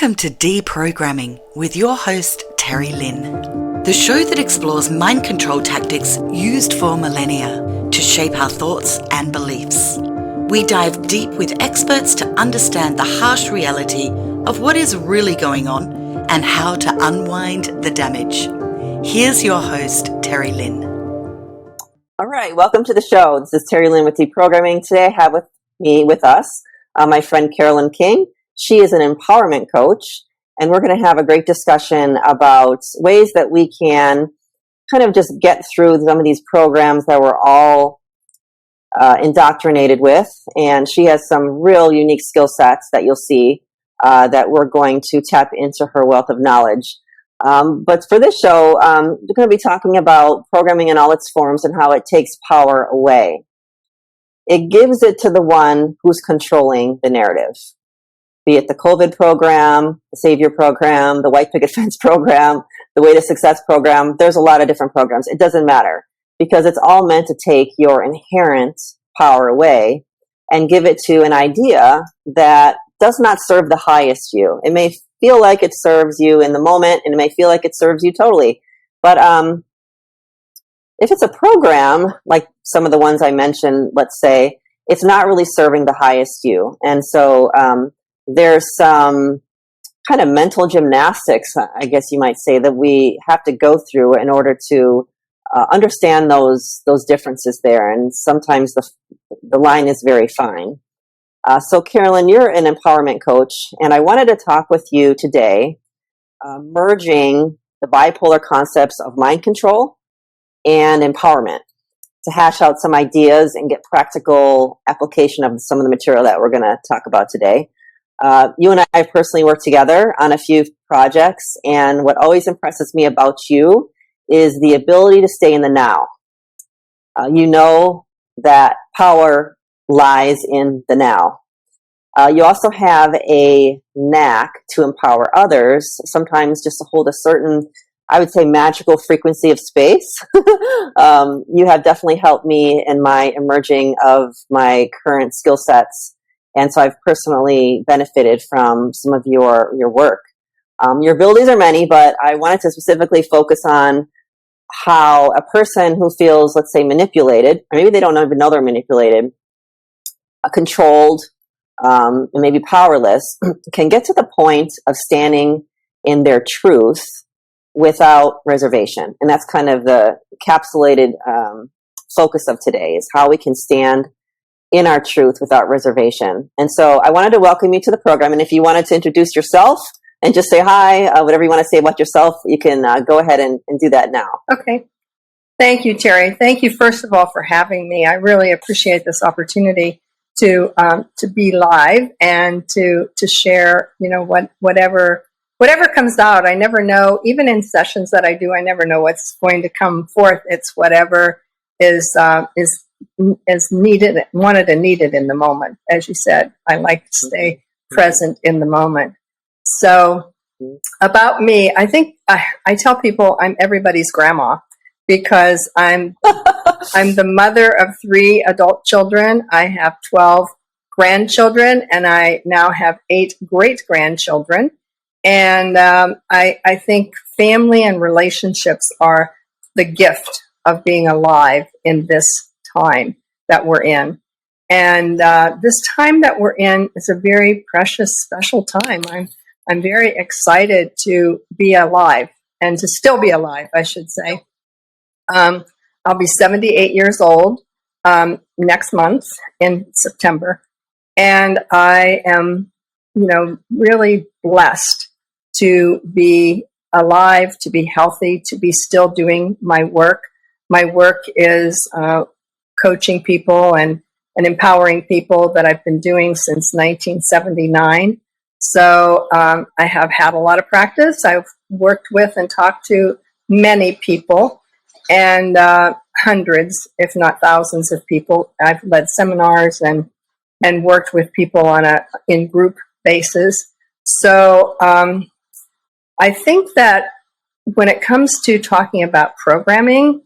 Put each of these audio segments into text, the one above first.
Welcome to Deprogramming with your host, Teri Lynn, the show that explores mind control tactics used for millennia to shape our thoughts and beliefs. We dive deep with experts to understand the harsh reality of what is really going on and how to unwind the damage. Here's your host, Teri Lynn. All right, welcome to the show. This is Teri Lynn with Deprogramming. Today I have with us my friend Carolyn King. She is an empowerment coach, and we're going to have a great discussion about ways that we can kind of just get through some of these programs that we're all indoctrinated with. And she has some real unique skill sets that you'll see that we're going to tap into her wealth of knowledge. But for this show, we're going to be talking about programming in all its forms and how it takes power away. It gives it to the one who's controlling the narrative. Be it the COVID program, the Savior program, the White Picket Fence program, the Way to Success program. There's a lot of different programs. It doesn't matter because it's all meant to take your inherent power away and give it to an idea that does not serve the highest you. It may feel like it serves you in the moment, and it may feel like it serves you totally. But if it's a program, like some of the ones I mentioned, let's say, it's not really serving the highest you. And so there's some kind of mental gymnastics, I guess you might say, that we have to go through in order to understand those differences there. And sometimes the line is very fine. So Carolyn, you're an empowerment coach, and I wanted to talk with you today, merging the bipolar concepts of mind control and empowerment to hash out some ideas and get practical application of some of the material that we're going to talk about today. You and I have personally worked together on a few projects, and what always impresses me about you is the ability to stay in the now. You know that power lies in the now. You also have a knack to empower others, sometimes just to hold a certain, I would say, magical frequency of space. You have definitely helped me in my emerging of my current skill sets. And so I've personally benefited from some of your work. Your abilities are many, but I wanted to specifically focus on how a person who feels, let's say, manipulated, or maybe they don't even know they're manipulated, controlled, and maybe powerless, can get to the point of standing in their truth without reservation. And that's kind of the encapsulated focus of today, is how we can stand in our truth without reservation. And so I wanted to welcome you to the program. And if you wanted to introduce yourself and just say hi, whatever you want to say about yourself, you can go ahead and do that now. Okay. Thank you, Teri. Thank you, first of all, for having me. I really appreciate this opportunity to be live and to share, whatever comes out. I never know, even in sessions that I do, I never know what's going to come forth. It's whatever is needed, wanted and needed in the moment. As you said, I like to stay present in the moment. So about me, I think I tell people I'm everybody's grandma because I'm the mother of 3 adult children. I have 12 grandchildren, and I now have 8 great-grandchildren. And I think family and relationships are the gift of being alive in this time that we're in. And this time that we're in is a very precious, special time. I'm very excited to be alive and to still be alive, I should say. I'll be 78 years old next month in September. And I am, really blessed to be alive, to be healthy, to be still doing my work. My work is coaching people and empowering people that I've been doing since 1979. So I have had a lot of practice. I've worked with and talked to many people, and hundreds, if not thousands of people. I've led seminars and worked with people on in group basis. So I think that when it comes to talking about programming,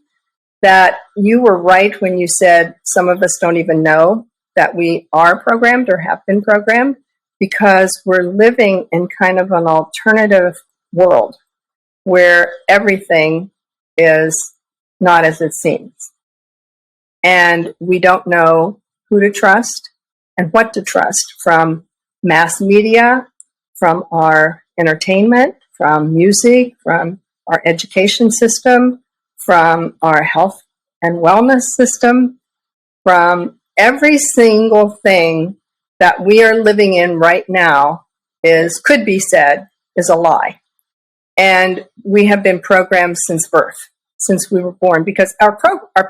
that you were right when you said some of us don't even know that we are programmed or have been programmed. because we're living in kind of an alternative world where everything is not as it seems. And we don't know who to trust and what to trust, from mass media, from our entertainment, from music, from our education system, from our health and wellness system, from every single thing that we are living in right now could be said is a lie. And we have been programmed since birth, since we were born, because our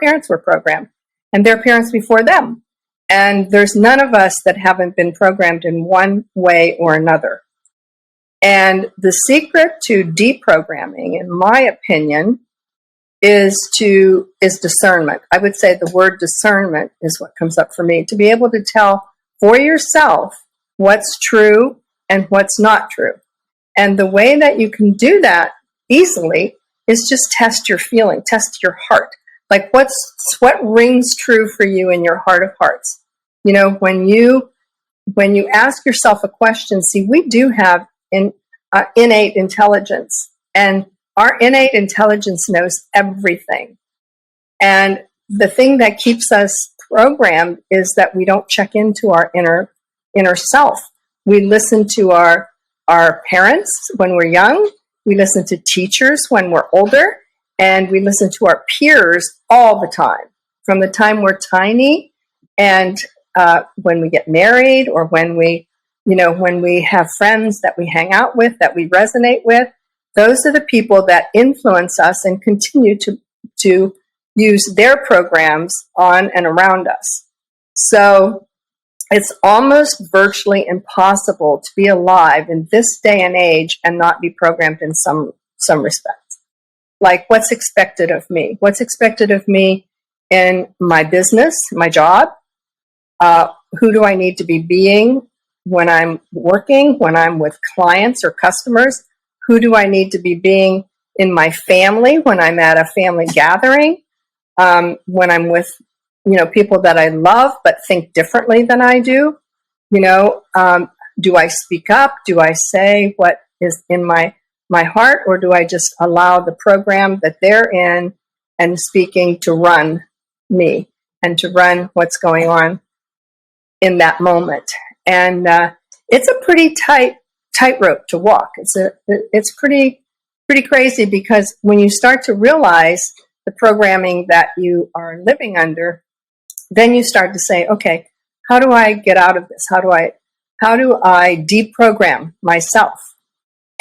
parents were programmed, and their parents before them. And there's none of us that haven't been programmed in one way or another. And the secret to deprogramming, in my opinion, is discernment. I would say the word discernment is what comes up for me, to be able to tell for yourself what's true and what's not true. And the way that you can do that easily is just test your feeling, test your heart. Like what rings true for you in your heart of hearts. You know, when you ask yourself a question, see, we do have innate intelligence, and our innate intelligence knows everything. And the thing that keeps us programmed is that we don't check into our inner self. We listen to our parents when we're young. We listen to teachers when we're older. And we listen to our peers all the time, from the time we're tiny, and when we get married, or when we have friends that we hang out with, that we resonate with. Those are the people that influence us and continue to use their programs on and around us. So it's almost virtually impossible to be alive in this day and age and not be programmed in some respect. Like, what's expected of me? What's expected of me in my business, my job? Who do I need to be being when I'm working, when I'm with clients or customers? Who do I need to be being in my family when I'm at a family gathering? When I'm with, people that I love but think differently than I do? Do I speak up? Do I say what is in my heart, or do I just allow the program that they're in and speaking to run me and to run what's going on in that moment? And it's a pretty tightrope to walk. It's pretty crazy, because when you start to realize the programming that you are living under, then you start to say, okay, how do I get out of this? How do I deprogram myself?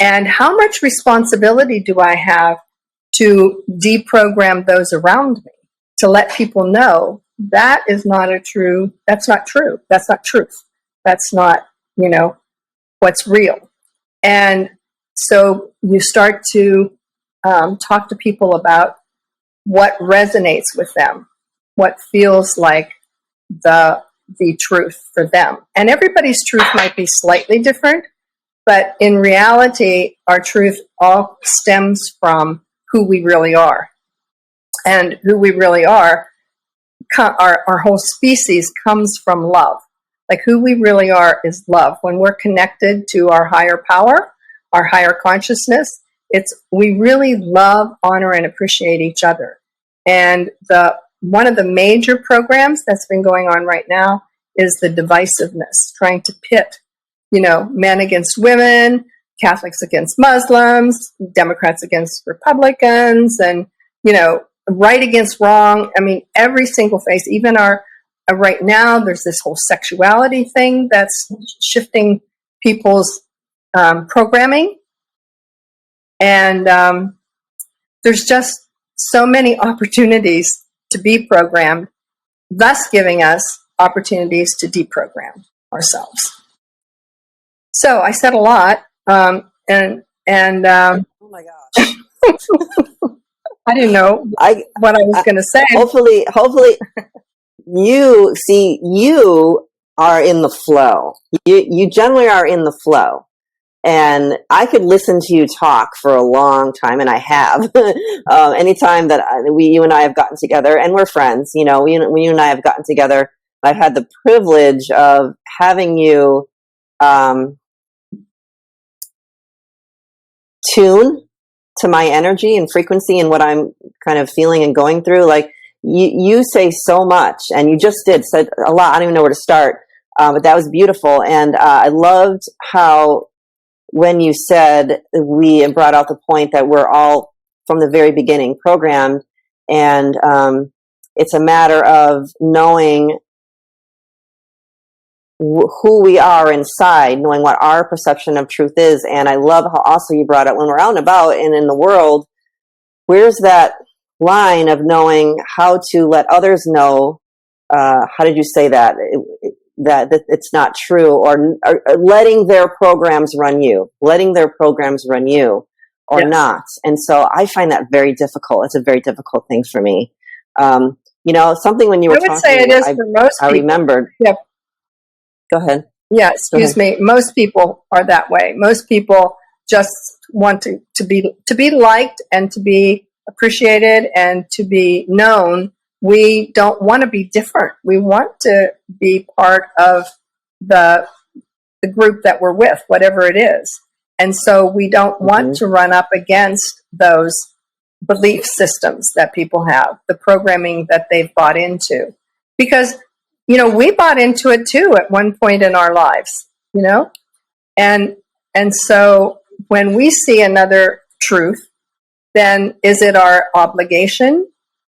And how much responsibility do I have to deprogram those around me, to let people know that is not true. That's not true. That's not truth. That's not, what's real. And so you start to talk to people about what resonates with them, what feels like the truth for them. And everybody's truth might be slightly different, but in reality, our truth all stems from who we really are. And who we really are, our whole species comes from love. Like, who we really are is love. When we're connected to our higher power, our higher consciousness, we really love, honor, and appreciate each other. And one of the major programs that's been going on right now is the divisiveness, trying to pit, men against women, Catholics against Muslims, Democrats against Republicans, and, right against wrong. I mean, every single face, even right now, there's this whole sexuality thing that's shifting people's programming. And there's just so many opportunities to be programmed, thus giving us opportunities to deprogram ourselves. So I said a lot, and oh my gosh, I didn't know what I was going to say. Hopefully, you are in the flow. You generally are in the flow. And I could listen to you talk for a long time, and I have. Anytime that you and I have gotten together, and we're friends, when you and I have gotten together, I've had the privilege of having you tune to my energy and frequency and what I'm kind of feeling and going through. Like you say so much, and you just said a lot. I don't even know where to start, but that was beautiful. And I loved how when you said we brought out the point that we're all from the very beginning programmed, and it's a matter of knowing who we are inside, knowing what our perception of truth is. And I love how also you brought up when we're out and about and in the world, where's that line of knowing how to let others know, how did you say that? That it's not true, or letting their programs run you, or Yes. not. And so I find that very difficult. It's a very difficult thing for me. Something when you were I would talking, say it is for most I people. remembered. Yeah. Go ahead. Yeah, excuse me. Most people are that way. Most people just want to be liked and to be appreciated and to be known. We don't want to be different. We want to be part of the group that we're with, whatever it is. And so we don't want to run up against those belief systems that people have, the programming that they've bought into. Because we bought into it too at one point in our lives, and so when we see another truth, then is it our obligation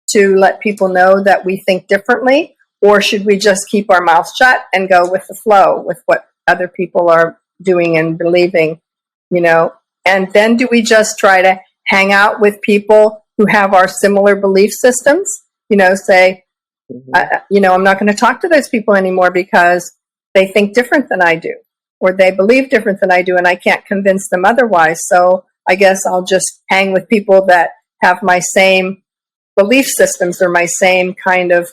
to let people know that we think differently, or should we just keep our mouth shut and go with the flow with what other people are doing and believing, and then do we just try to hang out with people who have our similar belief systems, say, I'm not going to talk to those people anymore because they think different than I do, or they believe different than I do, and I can't convince them otherwise. So I guess I'll just hang with people that have my same belief systems or my same kind of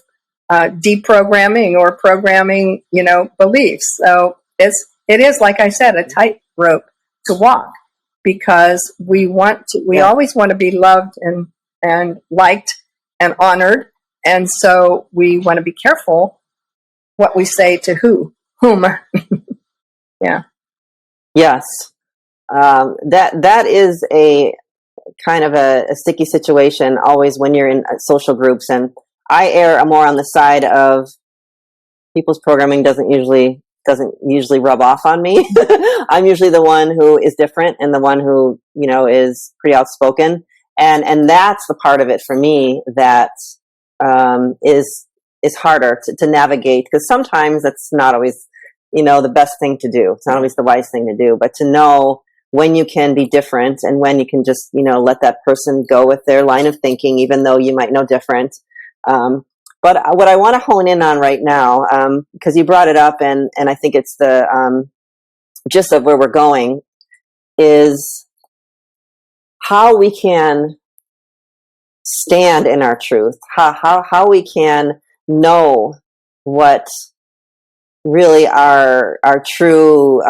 deprogramming or programming, beliefs. So it is, like I said, a tightrope to walk, because we always want to be loved and liked and honored. And so we want to be careful what we say to whom. Yeah. Yes. That is a kind of a sticky situation always when you're in social groups. And I err more on the side of people's programming doesn't usually rub off on me. I'm usually the one who is different and the one who, is pretty outspoken. And that's the part of it for me that is harder to navigate, because sometimes that's not always, the best thing to do. It's not always the wise thing to do, but to know when you can be different and when you can just, let that person go with their line of thinking, even though you might know different. But what I want to hone in on right now, because you brought it up, and I think it's the gist of where we're going, is how we can stand in our truth, how we can know what really our true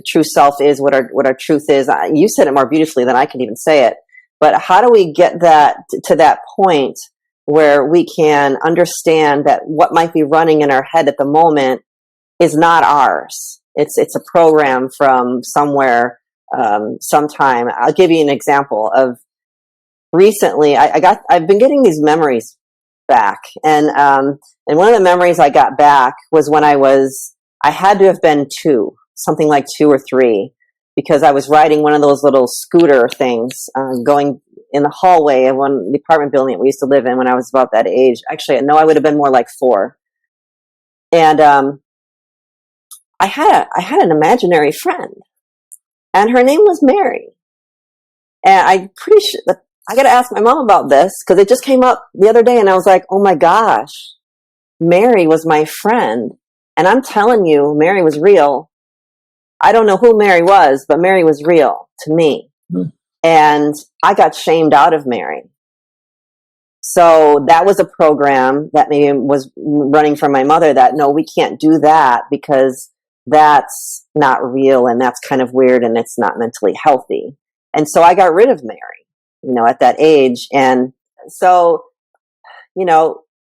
true self is, what our truth is. You said it more beautifully than I can even say it. But how do we get that to that point where we can understand that what might be running in our head at the moment is not ours? It's a program from somewhere, sometime. I'll give you an example of recently. I've been getting these memories back, and one of the memories I got back was when I had to have been something like 2 or 3, because I was riding one of those little scooter things, going in the hallway of the apartment building that we used to live in when I was about that age. Actually, no, I would have been more like 4. And I had an imaginary friend, and her name was Mary. And I'm pretty sure I got to ask my mom about this, because it just came up the other day, and I was like, oh my gosh, Mary was my friend. And I'm telling you, Mary was real. I don't know who Mary was, but Mary was real to me. Mm-hmm. And I got shamed out of Mary. So that was a program that maybe was running from my mother, that no, we can't do that because that's not real and that's kind of weird and it's not mentally healthy. And so I got rid of Mary, at that age. And so,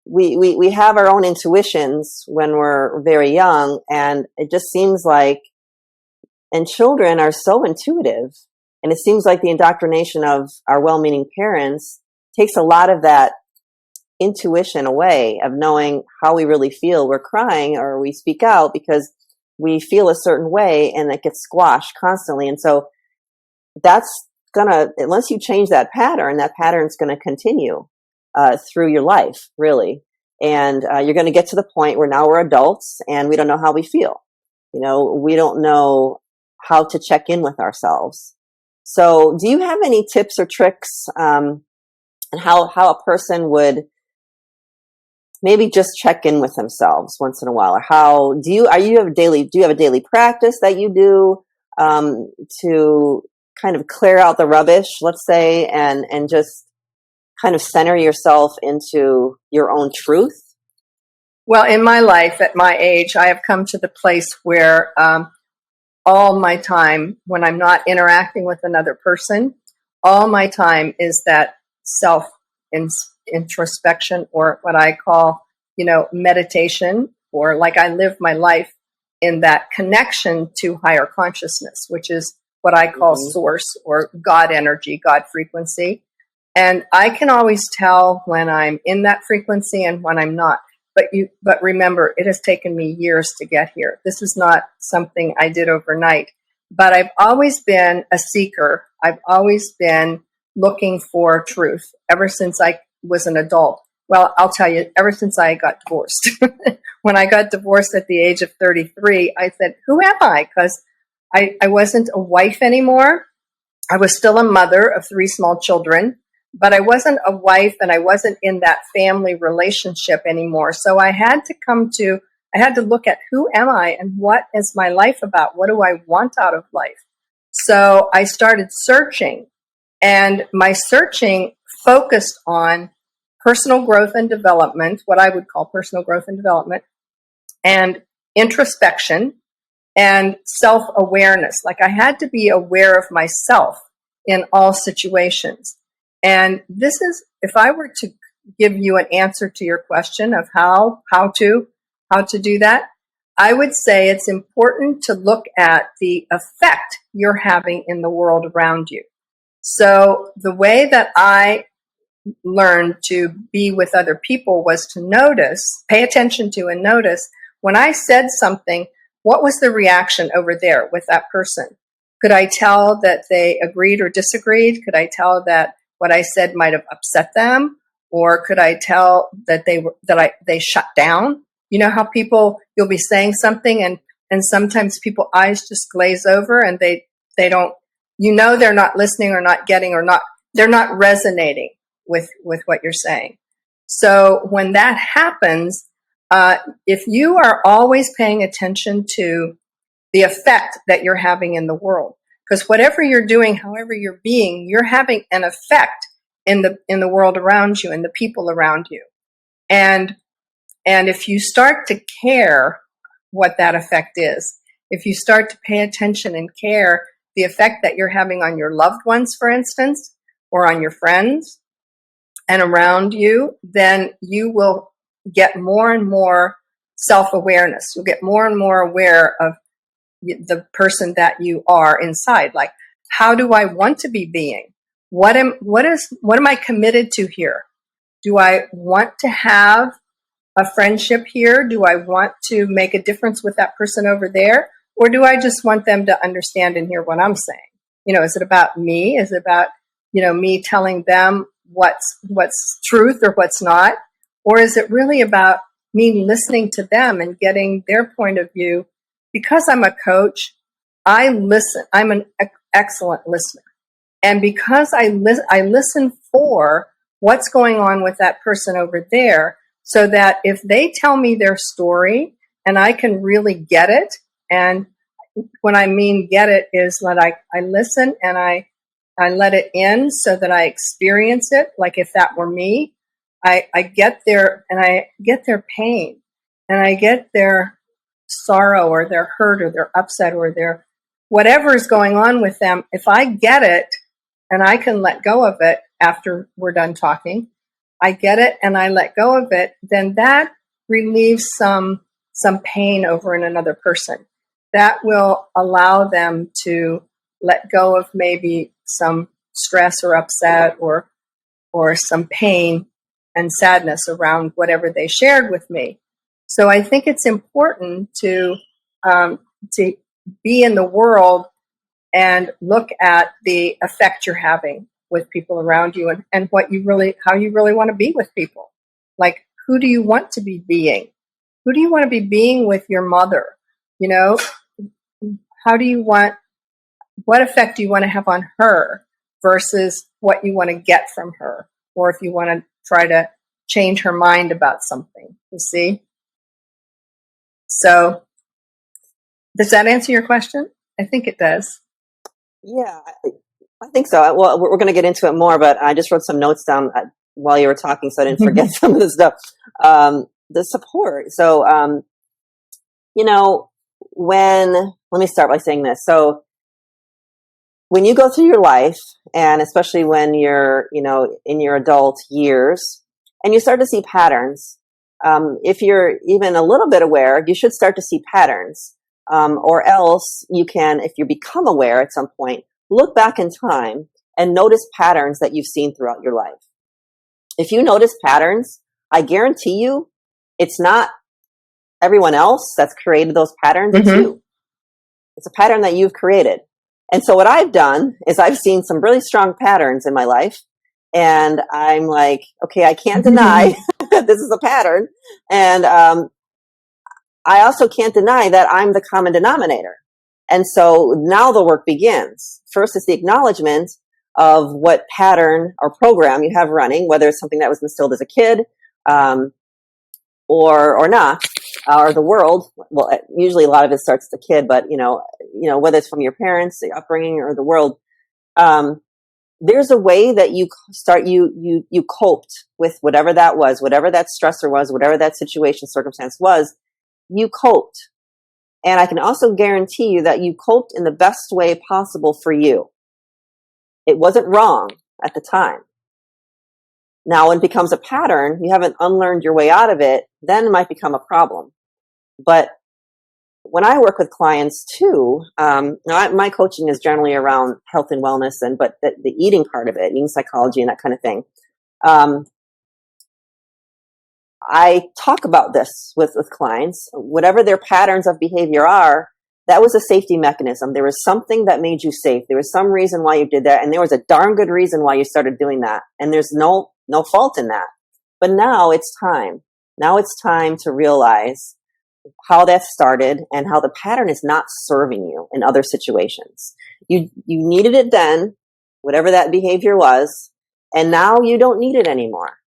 we have our own intuitions when we're very young, and it just seems like And children are so intuitive. And it seems like the indoctrination of our well-meaning parents takes a lot of that intuition away, of knowing how we really feel. We're crying or we speak out because we feel a certain way, and it gets squashed constantly. And so that's unless you change that pattern's going to continue through your life, really. And you're going to get to the point where now we're adults and we don't know how we feel. We don't know how to check in with ourselves. So do you have any tips or tricks on how a person would maybe just check in with themselves once in a while? Or do you have a daily practice that you do to kind of clear out the rubbish, let's say, and just kind of center yourself into your own truth? Well, in my life, at my age, I have come to the place where all my time, when I'm not interacting with another person, all my time is that self-introspection, or what I call, meditation, or like I live my life in that connection to higher consciousness, which is what I call source, or God energy, God frequency. And I can always tell when I'm in that frequency and when I'm not. But remember, it has taken me years to get here. This is not something I did overnight. But I've always been a seeker. I've always been looking for truth ever since I was an adult. Well, I'll tell you, ever since I got divorced. When I got divorced at the age of 33, I said, who am I? Because I wasn't a wife anymore. I was still a mother of 3 small children. But I wasn't a wife, and I wasn't in that family relationship anymore. So I had to look at who am I and what is my life about? What do I want out of life? So I started searching, and my searching focused on personal growth and development, what I would call personal growth and development, and introspection and self-awareness. Like I had to be aware of myself in all situations. And this is, if I were to give you an answer to your question of how to do that, I would say it's important to look at the effect you're having in the world around you. So the way that I learned to be with other people was to pay attention to and notice when I said something, what was the reaction over there with that person? Could I tell that they agreed or disagreed? Could I tell that what I said might have upset them, or could I tell that they shut down? You know how you'll be saying something and sometimes people's eyes just glaze over and they don't, they're not listening or not getting they're not resonating with what you're saying. So when that happens, if you are always paying attention to the effect that you're having in the world, because whatever you're doing, however you're being, you're having an effect in the world around you and the people around you. And if you start to care what that effect is, if you start to pay attention and care the effect that you're having on your loved ones, for instance, or on your friends and around you, then you will get more and more self-awareness. You'll get more and more aware of the person that you are inside. Like, how do I want to be being? What am I committed to here? Do I want to have a friendship here? Do I want to make a difference with that person over there? Or do I just want them to understand and hear what I'm saying? Is it about me? Is it about, me telling them what's truth or what's not? Or is it really about me listening to them and getting their point of view? Because I'm a coach, I listen. I'm an excellent listener. And because I listen for what's going on with that person over there, so that if they tell me their story and I can really get it, and when I mean get it is that I listen and I let it in so that I experience it, like if that were me, I get their pain, and I get their sorrow or their hurt or their upset or their whatever is going on with them. If I get it and I can let go of it after we're done talking, I get it and I let go of it, then that relieves some pain over in another person. that will allow them to let go of maybe some stress or upset or some pain and sadness around whatever they shared with me. So I think it's important to be in the world and look at the effect you're having with people around you, and how you really want to be with people. Like, who do you want to be being? Who do you want to be being with your mother? You know, what effect do you want to have on her versus what you want to get from her? Or if you want to try to change her mind about something, you see? So, does that answer your question? I think it does. Yeah, I think so. Well, we're going to get into it more, but I just wrote some notes down while you were talking, so I didn't forget some of the stuff. The support. So, let me start by saying this. So, when you go through your life, and especially when you're, in your adult years, and you start to see patterns, if you're even a little bit aware, you should start to see patterns. Or else you can, if you become aware at some point, look back in time and notice patterns that you've seen throughout your life. If you notice patterns, I guarantee you it's not everyone else that's created those patterns, it's you. It's a pattern that you've created. And so what I've done is I've seen some really strong patterns in my life, and I'm like, okay, I can't deny that this is a pattern. And I also can't deny that I'm the common denominator. And so now the work begins. First is the acknowledgement of what pattern or program you have running, whether it's something that was instilled as a kid, or not, or the world. Well, usually a lot of it starts as a kid, but whether it's from your parents, the upbringing, or the world, there's a way that you coped with whatever that was, whatever that stressor was, whatever that situation, circumstance was. You coped. And I can also guarantee you that you coped in the best way possible for you. It wasn't wrong at the time. Now, when it becomes a pattern, you haven't unlearned your way out of it, then it might become a problem. But when I work with clients too, my coaching is generally around health and wellness, but the eating part of it, eating psychology and that kind of thing. I talk about this with clients. Whatever their patterns of behavior are, that was a safety mechanism. There was something that made you safe. There was some reason why you did that, and there was a darn good reason why you started doing that. And there's no fault in that. But now it's time. Now it's time to realize how that started and how the pattern is not serving you in other situations. You needed it then, whatever that behavior was, and now you don't need it anymore.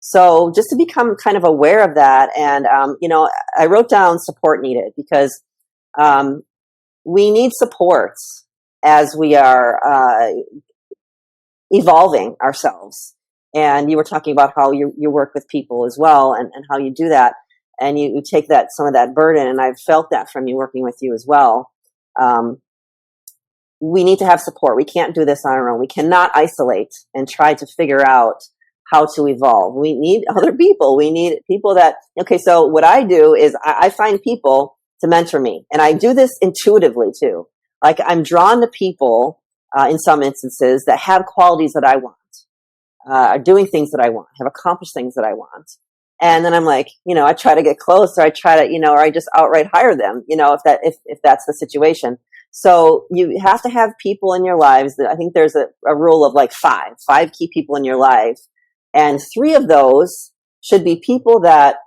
So just to become kind of aware of that, and I wrote down support needed, because we need supports as we are evolving ourselves. And you were talking about how you work with people as well, and how you do that, and you take some of that burden, and I've felt that from you working with you as well. We need to have support. We can't do this on our own. We cannot isolate and try to figure out how to evolve. We need other people. We need people so what I do is I find people to mentor me, and I do this intuitively too. Like, I'm drawn to people in some instances that have qualities that I want, are doing things that I want, have accomplished things that I want. And then I'm like, I try to get close, or I try to, or I just outright hire them, if that's the situation. So you have to have people in your lives that, I think there's a rule of like five key people in your life. And 3 of those should be people that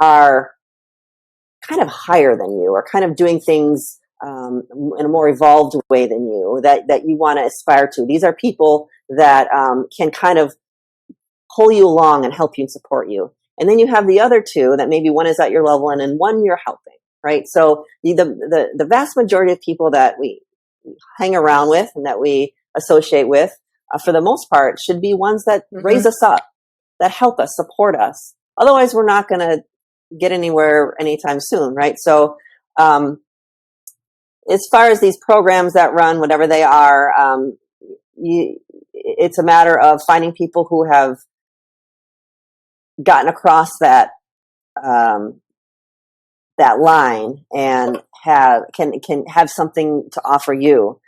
are kind of higher than you, or kind of doing things in a more evolved way than you, that you want to aspire to. These are people that can kind of pull you along and help you and support you. And then you have the other 2 that maybe one is at your level and one you're helping, right? So the vast majority of people that we hang around with and that we associate with, for the most part, should be ones that raise us up, that help us, support us. Otherwise, we're not going to get anywhere anytime soon, right? So as far as these programs that run, whatever they are, it's a matter of finding people who have gotten across that that line and can have something to offer you.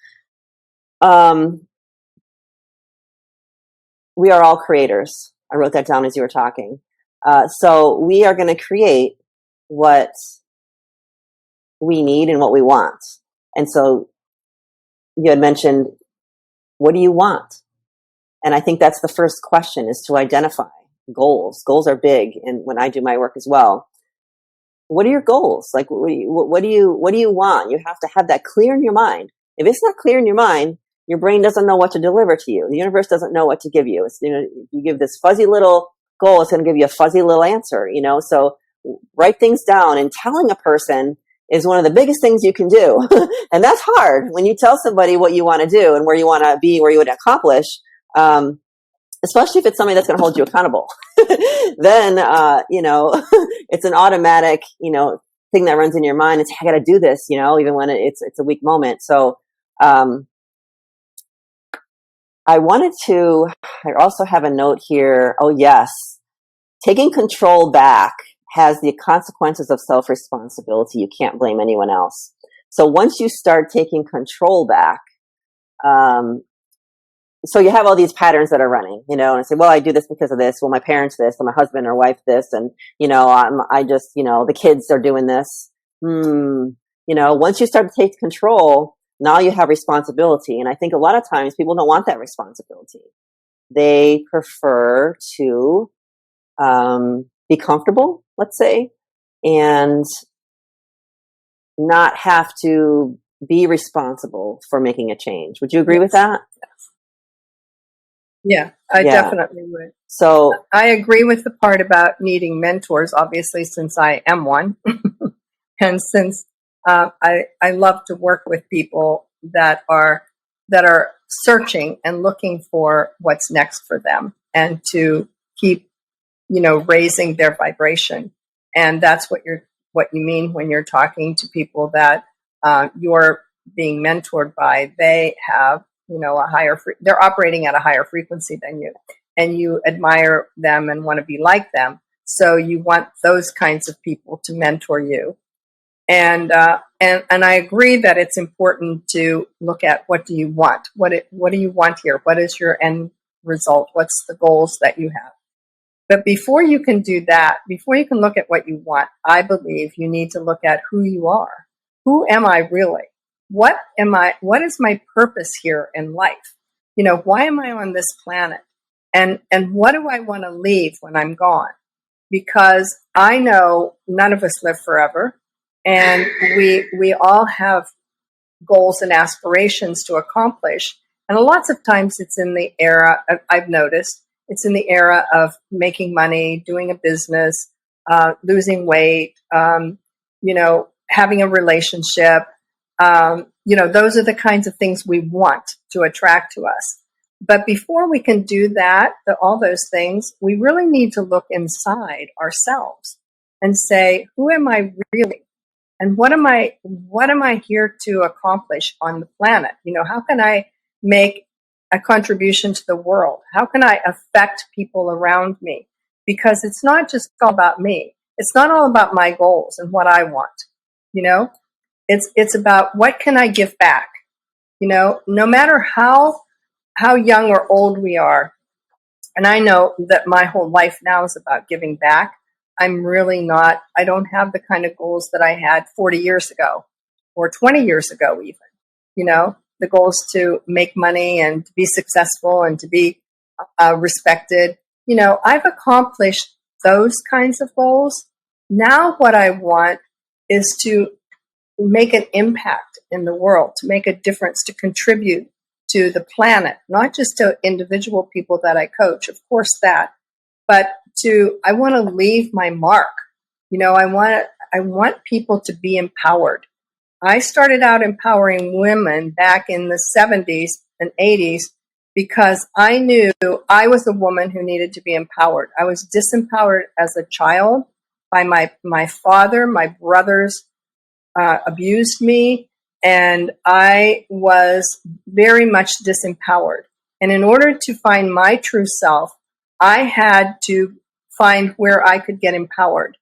We are all creators. I wrote that down as you were talking. So we are going to create what we need and what we want. And so you had mentioned, what do you want? And I think that's the first question, is to identify goals. Goals are big. And when I do my work as well, what are your goals? Like, what do you want? You have to have that clear in your mind. If it's not clear in your mind, your brain doesn't know what to deliver to you. The universe doesn't know what to give you. It's, you give this fuzzy little goal, it's going to give you a fuzzy little answer, So write things down. And telling a person is one of the biggest things you can do. And that's hard when you tell somebody what you want to do and where you want to be, where you want to accomplish, especially if it's somebody that's going to hold you accountable. Then, it's an automatic, thing that runs in your mind. It's, I got to do this, even when it's a weak moment. So, I also have a note here. Oh, yes. Taking control back has the consequences of self-responsibility. You can't blame anyone else. So once you start taking control back, so you have all these patterns that are running, and I say, well, I do this because of this. Well, my parents this, or my husband or wife this, and, the kids are doing this. Once you start to take control, now you have responsibility. And I think a lot of times people don't want that responsibility. They prefer to be comfortable, let's say, and not have to be responsible for making a change. Would you agree with that? Yeah, I definitely would. So I agree with the part about needing mentors, obviously, since I am one. And since I love to work with people that are searching and looking for what's next for them, and to keep, raising their vibration. And that's what you mean when you're talking to people that you're being mentored by. They have, they're operating at a higher frequency than you, and you admire them and want to be like them. So you want those kinds of people to mentor you. And I agree that it's important to look at, what do you want? What do you want here? What is your end result? What's the goals that you have? But before you can do that, before you can look at what you want, I believe you need to look at who you are. Who am I really? What am I? What is my purpose here in life? Why am I on this planet? And what do I want to leave when I'm gone? Because I know none of us live forever. And we all have goals and aspirations to accomplish. And lots of times it's in the era, I've noticed, it's in the era of making money, doing a business, losing weight, having a relationship. Those are the kinds of things we want to attract to us. But before we can do that, all those things, we really need to look inside ourselves and say, who am I really? And what am I here to accomplish on the planet? How can I make a contribution to the world? How can I affect people around me? Because it's not just all about me. It's not all about my goals and what I want. It's about, what can I give back? No matter how young or old we are. And I know that my whole life now is about giving back. I'm really not, I don't have the kind of goals that I had 40 years ago or 20 years ago even. The goals to make money and to be successful and to be respected. I've accomplished those kinds of goals. Now what I want is to make an impact in the world, to make a difference, to contribute to the planet, not just to individual people that I coach, of course that, but I want to leave my mark. I want people to be empowered. I started out empowering women back in the 70s and 80s because I knew I was a woman who needed to be empowered. I was disempowered as a child by my father. My brothers abused me, and I was very much disempowered. And in order to find my true self, I had to find where I could get empowered.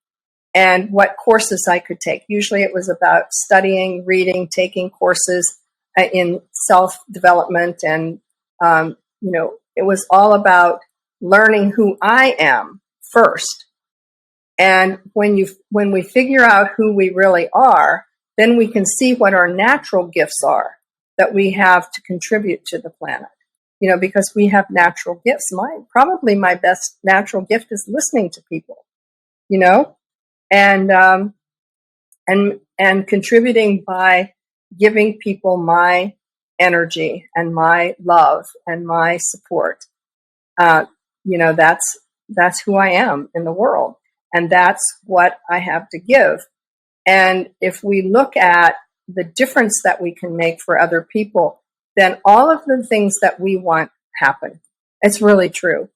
and what courses I could take. Usually it was about studying, reading, taking courses in self-development, and it was all about learning who I am first. And when we figure out who we really are, then we can see what our natural gifts are that we have to contribute to the planet. Because we have natural gifts. Probably my best natural gift is listening to people, and contributing by giving people my energy and my love and my support. That's who I am in the world, and that's what I have to give. And if we look at the difference that we can make for other people, then all of the things that we want happen. It's really true,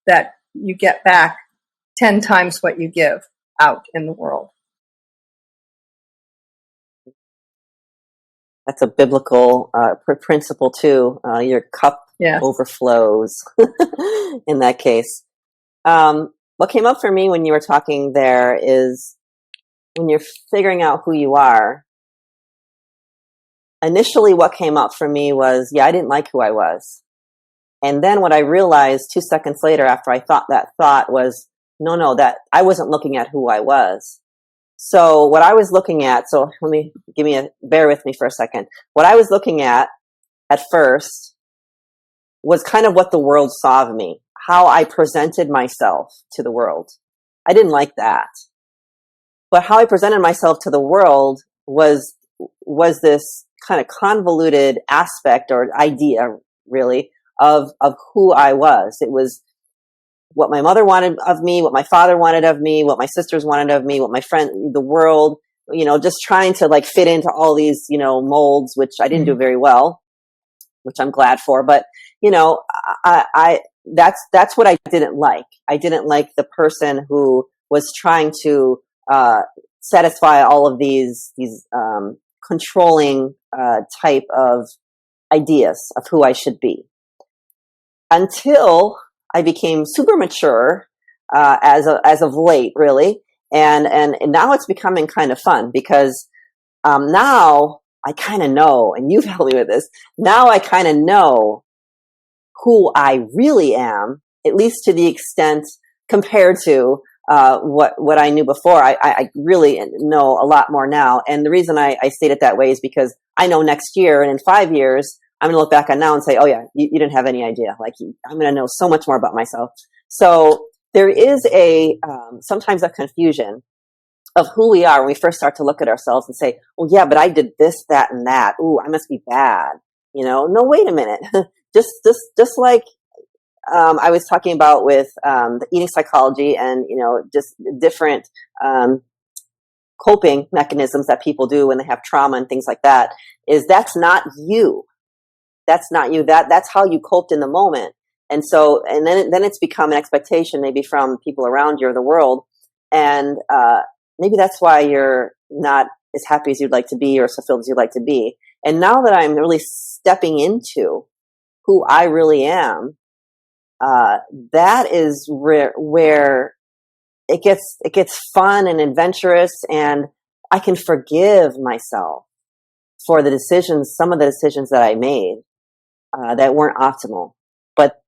that you get back 10 times what you give out in the world. That's a biblical principle too. Your cup overflows in that case. What came up for me when you were talking there is when you're figuring out who you are, initially what came up for me was, I didn't like who I was. And then what I realized 2 seconds later after I thought that thought was, no, that I wasn't looking at who I was. So what I was looking at, bear with me for a second. What I was looking at first was kind of what the world saw of me, how I presented myself to the world. I didn't like that. But how I presented myself to the world was this kind of convoluted aspect or idea, really, of who I was. It was what my mother wanted of me, what my father wanted of me, what my sisters wanted of me, what my friend, the world, just trying to like fit into all these, molds, which I didn't do very well, which I'm glad for. But, that's what I didn't like. I didn't like the person who was trying to satisfy all of these controlling type of ideas of who I should be. Until I became super mature as of late, really, and now it's becoming kind of fun because now I kind of know, and you've helped me with this. Now I kind of know who I really am, at least to the extent compared to what I knew before. I really know a lot more now, and the reason I state it that way is because I know next year and in 5 years. I'm going to look back on now and say, oh yeah, you didn't have any idea. Like I'm going to know so much more about myself. So there is sometimes a confusion of who we are when we first start to look at ourselves and say, well, yeah, but I did this, that, and that. Ooh, I must be bad. No, wait a minute. just like, I was talking about with, the eating psychology and, just different, coping mechanisms that people do when they have trauma and things like that, is that's not you. That's not you. That's how you coped in the moment. And so, and then it's become an expectation maybe from people around you or the world. And maybe that's why you're not as happy as you'd like to be or as fulfilled as you'd like to be. And now that I'm really stepping into who I really am, that is where it gets fun and adventurous, and I can forgive myself for some of the decisions that I made. That weren't optimal, but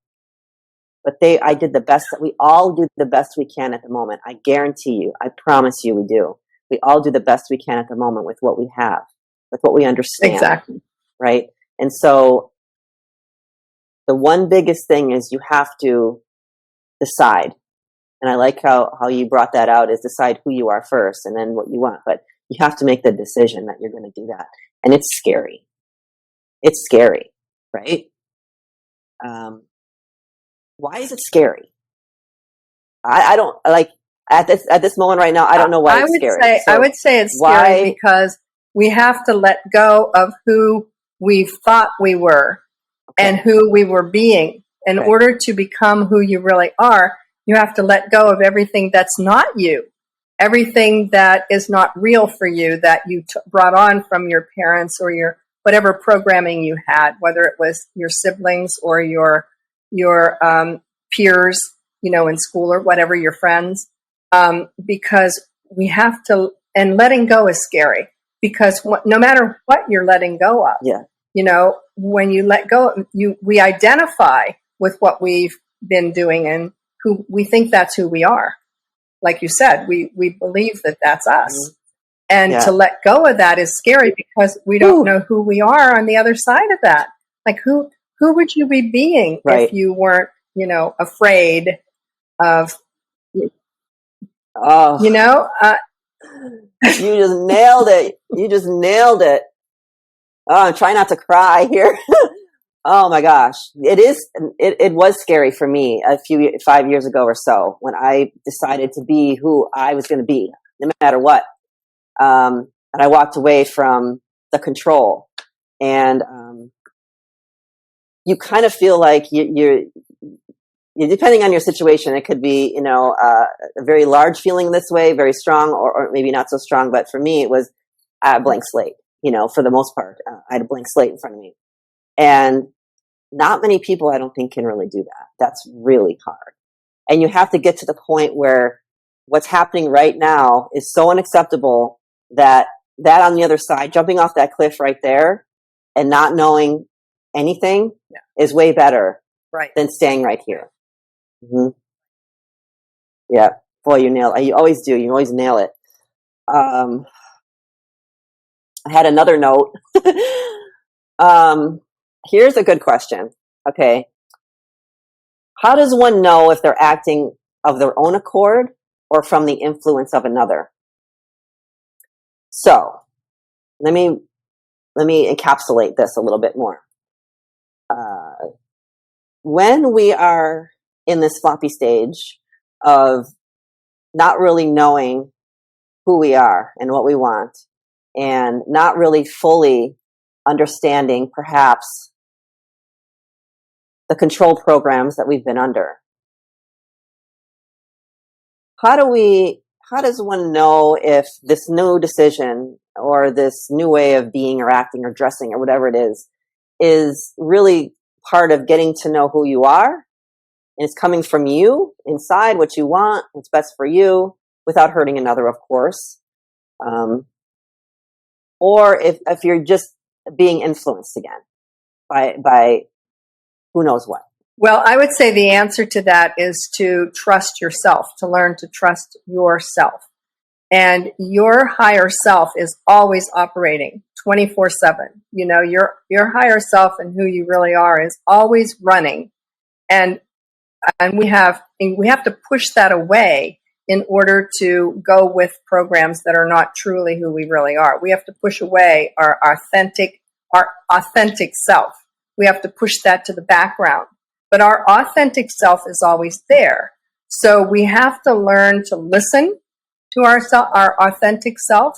I did the best. We all do the best we can at the moment. I guarantee you, I promise you we do. We all do the best we can at the moment with what we have, with what we understand. Exactly. Right. And so the one biggest thing is you have to decide. And I like how you brought that out, is decide who you are first and then what you want. But you have to make the decision that you're going to do that. And it's scary. It's scary. Right? Why is it scary? I don't like at this moment right now. I don't know why it's scary. I would say it's scary because we have to let go of who we thought we were and who we were being. In order to become who you really are, you have to let go of everything that's not you, everything that is not real for you, that you brought on from your parents or your whatever programming you had, whether it was your siblings or your peers, in school or whatever, your friends, because we have to, and letting go is scary because no matter what you're letting go of, when you let go, we identify with what we've been doing and who we think that's who we are. Like you said, we believe that that's us. Mm-hmm. And to let go of that is scary because we don't know who we are on the other side of that. Like who would you be being if you weren't, afraid of, you just nailed it. You just nailed it. Oh, I'm trying not to cry here. Oh my gosh. It was scary for me 5 years ago or so when I decided to be who I was going to be, no matter what. And I walked away from the control, and you kind of feel like you're depending on your situation. It could be, a very large feeling this way, very strong, or maybe not so strong. But for me, it was a blank slate. For the most part, I had a blank slate in front of me, and not many people, I don't think, can really do that. That's really hard, and you have to get to the point where what's happening right now is so unacceptable that on the other side, jumping off that cliff right there and not knowing anything is way better than staying right here. Mm-hmm. Yeah. Boy, you nail it. You always do. You always nail it. I had another note. Here's a good question. Okay. How does one know if they're acting of their own accord or from the influence of another? So let me encapsulate this a little bit more. When we are in this floppy stage of not really knowing who we are and what we want, and not really fully understanding perhaps the control programs that we've been under, how does one know if this new decision or this new way of being or acting or dressing or whatever it is really part of getting to know who you are, and it's coming from you inside, what you want, what's best for you, without hurting another, of course, or if you're just being influenced again by who knows what? Well, I would say the answer to that is to trust yourself, to learn to trust yourself. And your higher self is always operating 24/7. Your higher self and who you really are is always running. And we have to push that away in order to go with programs that are not truly who we really are. We have to push away our authentic self. We have to push that to the background. But our authentic self is always there. So we have to learn to listen to our authentic self,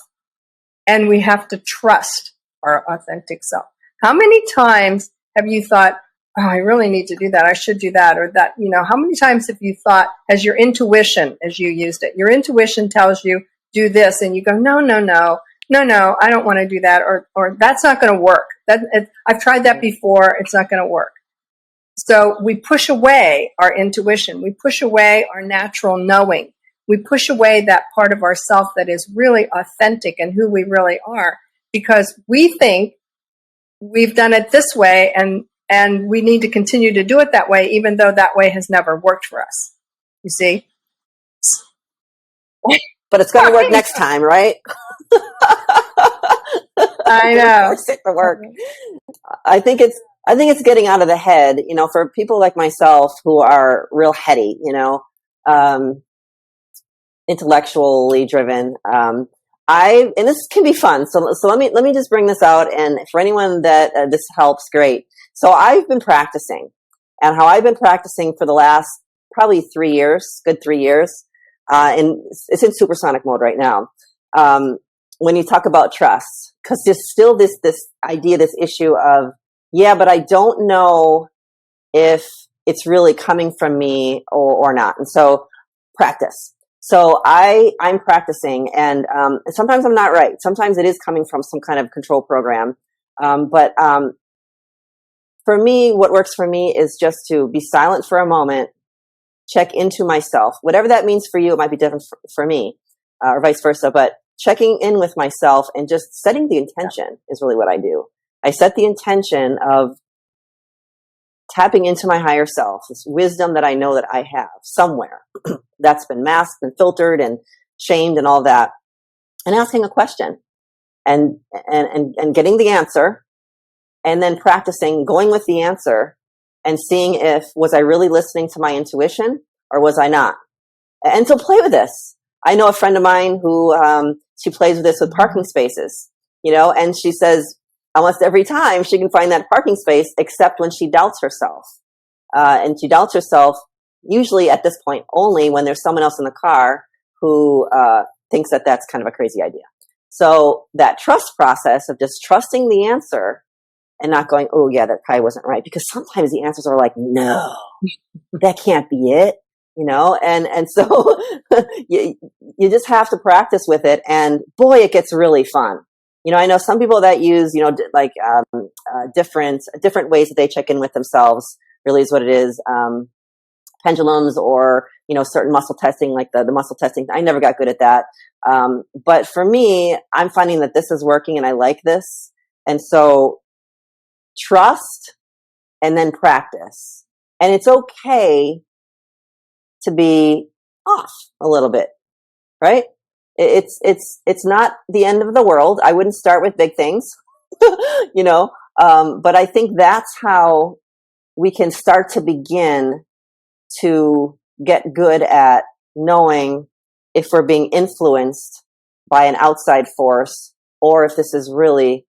and we have to trust our authentic self. How many times have you thought, oh, I really need to do that, I should do that, or that, how many times have you thought, has your intuition, as you used it, your intuition tells you, do this, and you go, no, I don't want to do that, or that's not going to work. I've tried that before, it's not going to work. So we push away our intuition. We push away our natural knowing. We push away that part of ourself that is really authentic and who we really are, because we think we've done it this way and we need to continue to do it that way, even though that way has never worked for us. You see? But it's going to work next time, right? I know. Force it to work. I think it's getting out of the head, for people like myself who are real heady, intellectually driven. And this can be fun. So let me just bring this out. And for anyone that this helps, great. So I've been practicing, and how I've been practicing for the last probably 3 years, good 3 years. And it's in supersonic mode right now. When you talk about trust, because there's still this idea, this issue of, yeah, but I don't know if it's really coming from me or not. And so practice. So I'm practicing, and sometimes I'm not right. Sometimes it is coming from some kind of control program. But for me, what works for me is just to be silent for a moment, check into myself. Whatever that means for you, it might be different for me. or vice versa, but checking in with myself and just setting the intention is really what I do. I set the intention of tapping into my higher self, this wisdom that I know that I have somewhere that's been masked and filtered and shamed and all that, and asking a question and getting the answer, and then practicing going with the answer and seeing if, was I really listening to my intuition or was I not? And so play with this. I know a friend of mine who, she plays with this with parking spaces, and she says almost every time she can find that parking space, except when she doubts herself. And she doubts herself usually at this point only when there's someone else in the car who thinks that that's kind of a crazy idea. So that trust process of just trusting the answer and not going, oh yeah, that probably wasn't right. Because sometimes the answers are like, no, that can't be it. And so you just have to practice with it, and boy, it gets really fun. I know some people that use, different ways that they check in with themselves, really is what it is. Pendulums or, certain muscle testing, like the muscle testing. I never got good at that. But for me, I'm finding that this is working and I like this. And so trust and then practice. And it's okay to be off a little bit, right? It's not the end of the world. I wouldn't start with big things, but I think that's how we can start to begin to get good at knowing if we're being influenced by an outside force or if this is really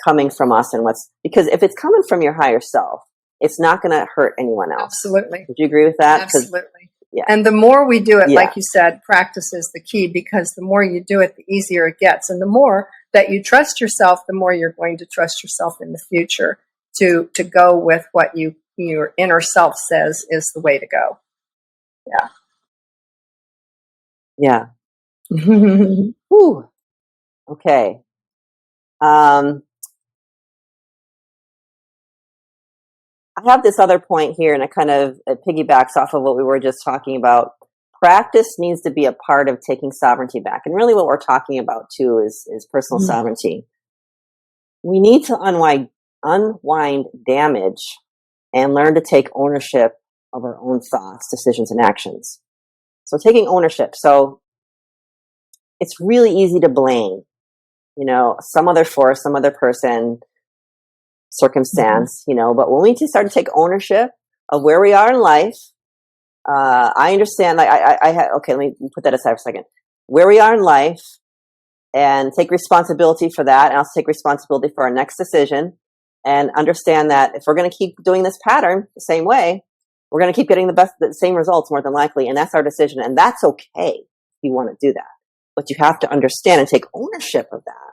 coming from us, and because if it's coming from your higher self, it's not going to hurt anyone else. Absolutely. Would you agree with that? Absolutely. Yeah. And the more we do it, like you said, practice is the key, because the more you do it, the easier it gets. And the more that you trust yourself, the more you're going to trust yourself in the future to go with what your inner self says is the way to go. Yeah. Whew. Okay. I have this other point here, and it piggybacks off of what we were just talking about. Practice needs to be a part of taking sovereignty back. And really what we're talking about too is personal sovereignty. We need to unwind damage and learn to take ownership of our own thoughts, decisions, and actions. So taking ownership. So it's really easy to blame, some other force, some other person, circumstance, but when we start to take ownership of where we are in life, I understand, okay, let me put that aside for a second. Where we are in life, and take responsibility for that, and also take responsibility for our next decision, and understand that if we're going to keep doing this pattern the same way, we're going to keep getting the same results more than likely, and that's our decision, and that's okay if you want to do that. But you have to understand and take ownership of that.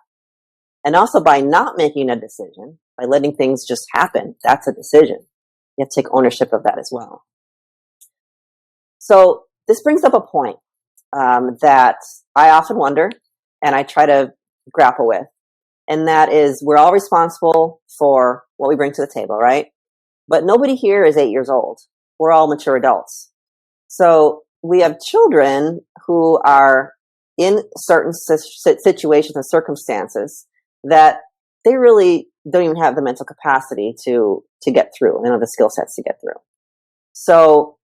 And also by not making a decision, by letting things just happen, that's a decision. You have to take ownership of that as well. So this brings up a point that I often wonder and I try to grapple with. And that is, we're all responsible for what we bring to the table, right? But nobody here is 8 years old. We're all mature adults. So we have children who are in certain situations and circumstances that they really don't even have the mental capacity to get through, the skill sets to get through. So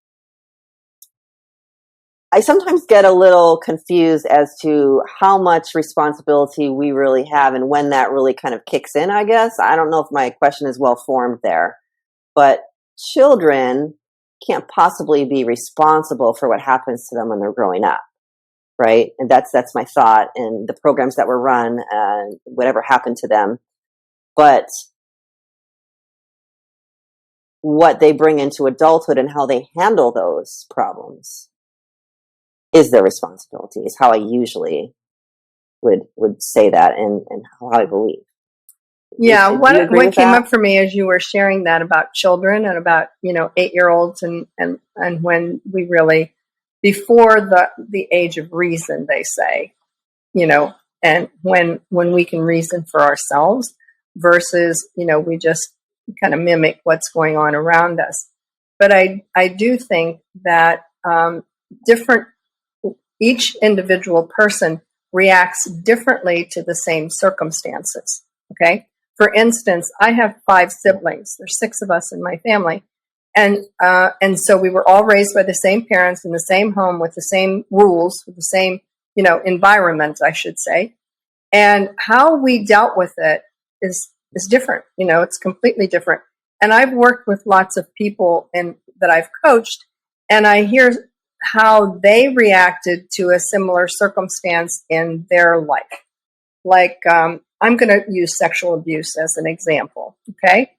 I sometimes get a little confused as to how much responsibility we really have and when that really kind of kicks in, I guess. I don't know if my question is well formed there, but children can't possibly be responsible for what happens to them when they're growing up, right? And that's my thought, and the programs that were run, whatever happened to them. But what they bring into adulthood and how they handle those problems is their responsibility, is how I usually would say that, and how I believe. Yeah, what came up for me as you were sharing that about children and about 8-year-olds and when we really, before the age of reason, they say, and when we can reason for ourselves versus we just kind of mimic what's going on around us. But I do think that different each individual person reacts differently to the same circumstances. Okay. For instance, I have 5 siblings. There's 6 of us in my family. And so we were all raised by the same parents in the same home with the same rules, with the same, environment, I should say. And how we dealt with it is different. It's completely different. And I've worked with lots of people that I've coached, and I hear how they reacted to a similar circumstance in their life. Like, I'm going to use sexual abuse as an example. Okay.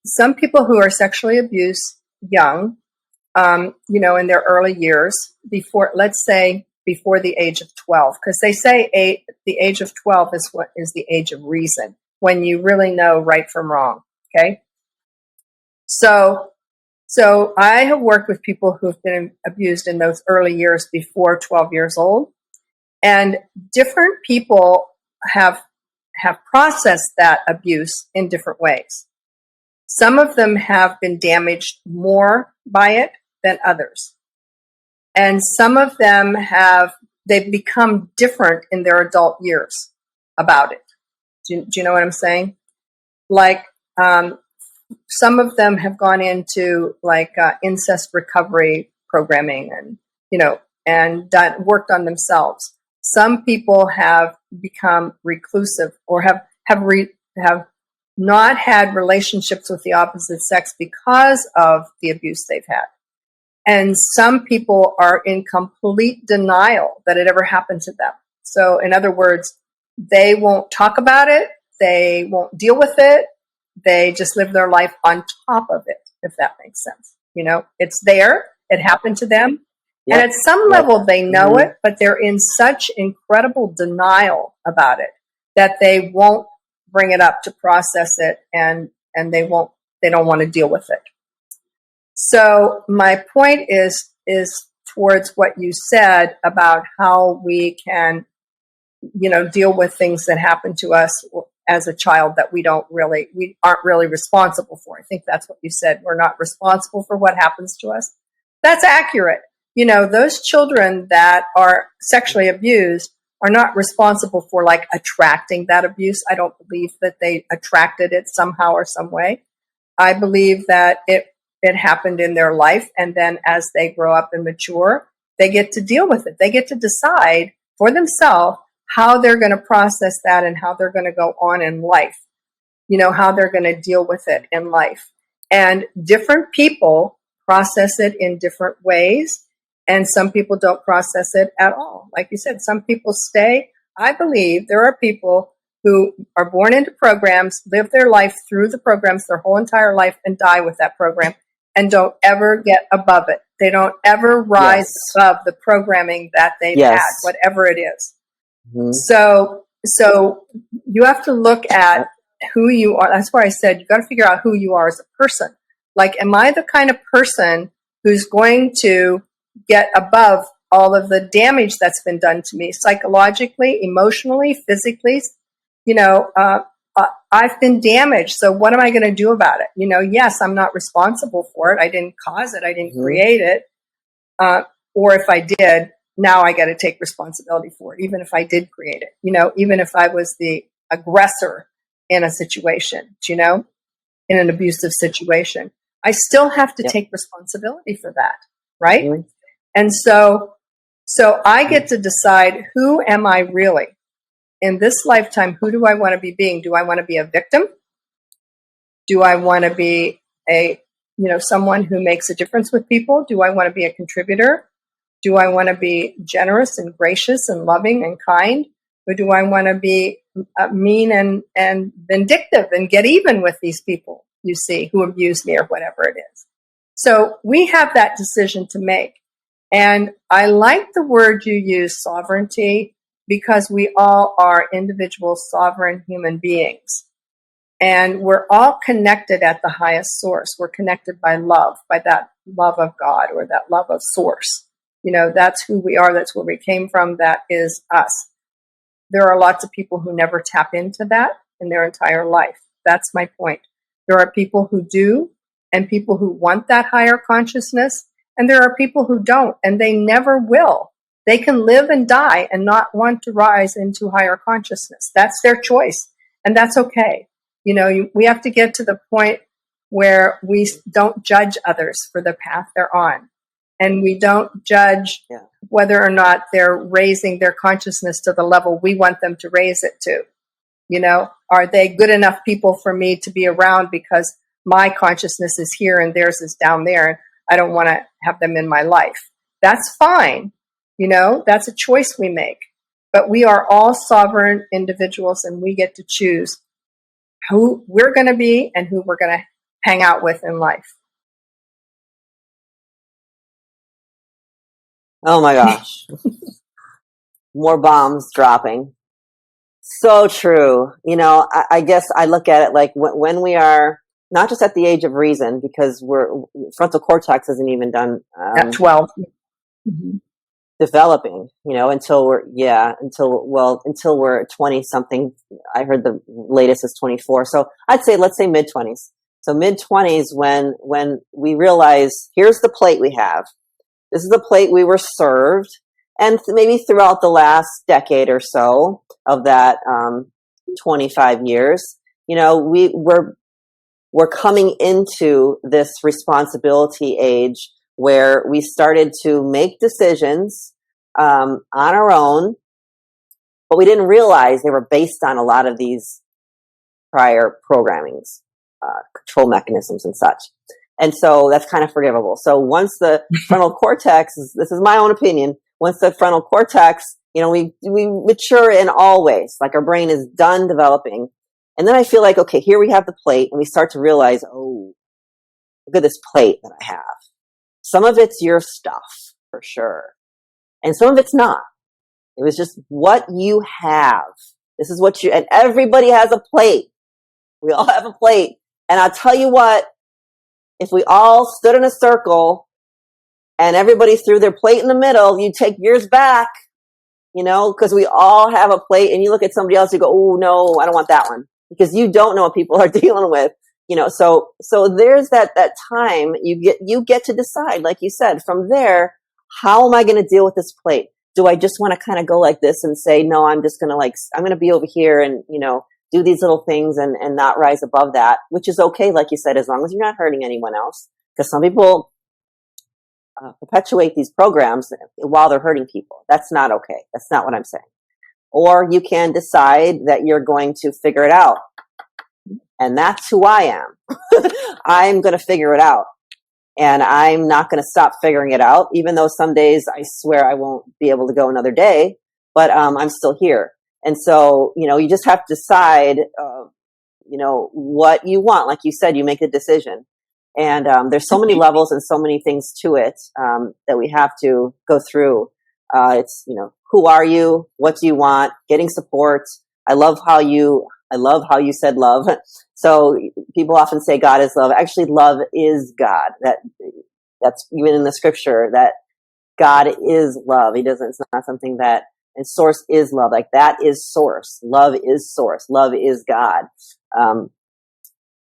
Some people who are sexually abused young, in their early years, let's say before the age of 12, because they say the age of 12 is the age of reason, when you really know right from wrong. Okay. So I have worked with people who've been abused in those early years before 12 years old, and different people have processed that abuse in different ways. Some of them have been damaged more by it than others. And some of them they've become different in their adult years about it. Do you know what I'm saying? Like, some of them have gone into incest recovery programming and worked on themselves. Some people have become reclusive or have not had relationships with the opposite sex because of the abuse they've had. And some people are in complete denial that it ever happened to them. So in other words, they won't talk about it. They won't deal with it. They just live their life on top of it, if that makes sense. It's there. It happened to them. Yep. And at some level, they know it, but they're in such incredible denial about it that they won't bring it up to process it, and they don't want to deal with it. So my point is towards what you said about how we can, deal with things that happen to us as a child that we aren't really responsible for. I think that's what you said. We're not responsible for what happens to us. That's accurate. Those children that are sexually abused are not responsible for attracting that abuse. I don't believe that they attracted it somehow or some way. I believe that it happened in their life, and then as they grow up and mature, they get to deal with it. They get to decide for themselves how they're going to process that and how they're going to go on in life, how they're going to deal with it in life. And different people process it in different ways, and some people don't process it at all. Like you said, some people stay. I believe there are people who are born into programs, live their life through the programs their whole entire life, and die with that program and don't ever get above it. They don't ever rise above the programming that they've had, whatever it is. Mm-hmm. So you have to look at who you are. That's why I said you got to figure out who you are as a person. Like, am I the kind of person who's going to get above all of the damage that's been done to me psychologically, emotionally, physically? I've been damaged. So what am I going to do about it? Yes, I'm not responsible for it. I didn't cause it. I didn't create it. Or if I did, now I got to take responsibility for it, even if I did create it, even if I was the aggressor in a situation, in an abusive situation, I still have to take responsibility for that. Right. Mm-hmm. And so I get to decide, who am I really in this lifetime? Who do I want to be being? Do I want to be a victim? Do I want to be someone who makes a difference with people? Do I want to be a contributor? Do I want to be generous and gracious and loving and kind? Or do I want to be mean and vindictive and get even with these people, who abuse me or whatever it is? So we have that decision to make. And I like the word you use, sovereignty, because we all are individual sovereign human beings. And we're all connected at the highest source. We're connected by love, by that love of God or that love of source. That's who we are. That's where we came from. That is us. There are lots of people who never tap into that in their entire life. That's my point. There are people who do, and people who want that higher consciousness. And there are people who don't, and they never will. They can live and die and not want to rise into higher consciousness. That's their choice, and that's okay. We have to get to the point where we don't judge others for the path they're on, and we don't judge whether or not they're raising their consciousness to the level we want them to raise it to. Are they good enough people for me to be around because my consciousness is here and theirs is down there, and I don't want to have them in my life? That's fine. That's a choice we make. But we are all sovereign individuals, and we get to choose who we're going to be and who we're going to hang out with in life. Oh my gosh. More bombs dropping. So true. I guess I look at it like when we are not just at the age of reason, because frontal cortex isn't even done at 12. Developing, until we're 20 something. I heard the latest is 24. So let's say mid 20s. So mid 20s when we realize, here's the plate we have. This is the plate we were served. And maybe throughout the last decade or so of that 25 years, we're coming into this responsibility age where we started to make decisions on our own, but we didn't realize they were based on a lot of these prior programmings, control mechanisms and such. And so that's kind of forgivable. So once the frontal cortex, this is my own opinion, once the frontal cortex, we mature in all ways, like our brain is done developing. And then I feel like, okay, here we have the plate, and we start to realize, oh, look at this plate that I have. Some of it's your stuff, for sure. And some of it's not. It was just what you have. This is what and everybody has a plate. We all have a plate. And I'll tell you what, if we all stood in a circle and everybody threw their plate in the middle, you take yours back, because we all have a plate, and you look at somebody else, you go, oh no, I don't want that one, because you don't know what people are dealing with. So there's that time you get to decide, like you said, from there, how am I going to deal with this plate? Do I just want to kind of go like this and say, no, I'm just going to I'm going to be over here and, do these little things and not rise above that, which is okay. Like you said, as long as you're not hurting anyone else, because some people perpetuate these programs while they're hurting people. That's not okay. That's not what I'm saying. Or you can decide that you're going to figure it out. And that's who I am. I'm going to figure it out. And I'm not going to stop figuring it out, even though some days I swear I won't be able to go another day, but I'm still here. And so, you just have to decide, what you want. Like you said, you make a decision. And there's so many levels and so many things to it that we have to go through. It's, who are you? What do you want? Getting support. I love how you said love. So people often say God is love. Actually, love is God. That's even in the scripture that God is love. It's not something that, and source is love. Like that is source. Love is source. Love is God.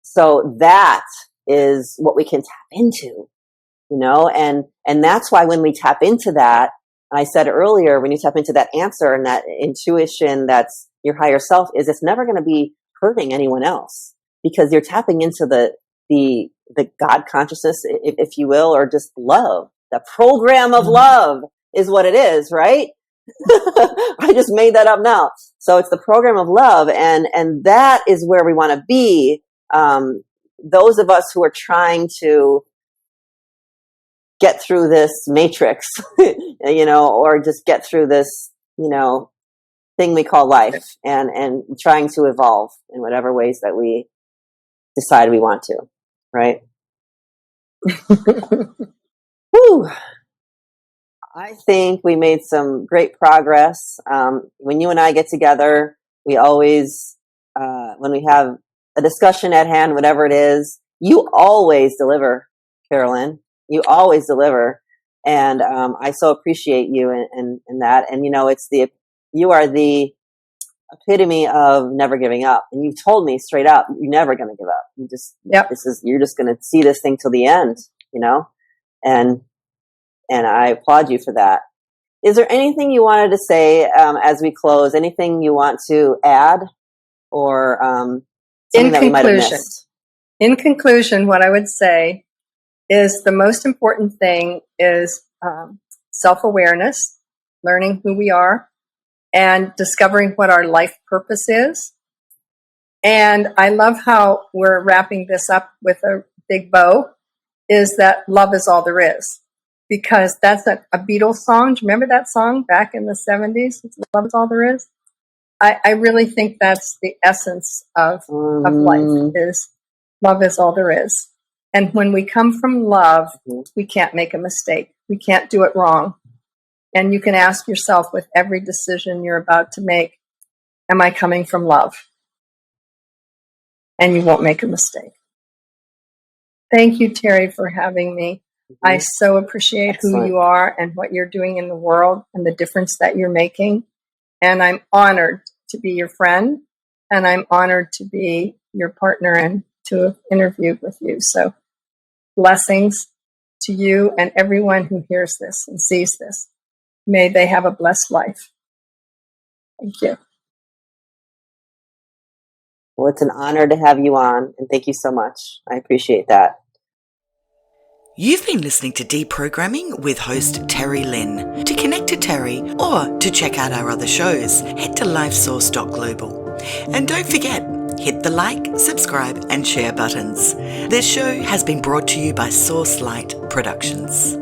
So that is what we can tap into, and that's why when we tap into that, and I said earlier, when you tap into that answer and that intuition, that's your higher self, is it's never going to be hurting anyone else, because you're tapping into the God consciousness, if you will, or just love. The program of love is what it is, right? I just made that up now. So it's the program of love, and that is where we want to be. Those of us who are trying to get through this matrix, or just get through this, thing we call life, and trying to evolve in whatever ways that we decide we want to, right? Whew. I think we made some great progress. When you and I get together, we always, when we have a discussion at hand, whatever it is, you always deliver, Carolyn. You always deliver. And I so appreciate you in that. And, you are the epitome of never giving up. And you've told me straight up, you're never going to give up. You're just going to see this thing till the end, and I applaud you for that. Is there anything you wanted to say as we close? Anything you want to add, or something that we might have missed? In conclusion, what I would say is the most important thing is self-awareness, learning who we are, and discovering what our life purpose is. And I love how we're wrapping this up with a big bow, is that love is all there is. Because that's a Beatles song. Do you remember that song back in the 70s? Love is all there is. I really think that's the essence of life, is love is all there is. And when we come from love, we can't make a mistake. We can't do it wrong. And you can ask yourself with every decision you're about to make, am I coming from love? And you won't make a mistake. Thank you, Teri, for having me. I so appreciate who you are and what you're doing in the world and the difference that you're making. And I'm honored to be your friend, and I'm honored to be your partner and to have interviewed with you. So blessings to you and everyone who hears this and sees this. May they have a blessed life. Thank you. Well, it's an honor to have you on, and thank you so much. I appreciate that. You've been listening to Deprogramming with host Teri Lynn. To connect to Teri or to check out our other shows, head to livesource.global. And don't forget, hit the like, subscribe and share buttons. This show has been brought to you by Source Light Productions.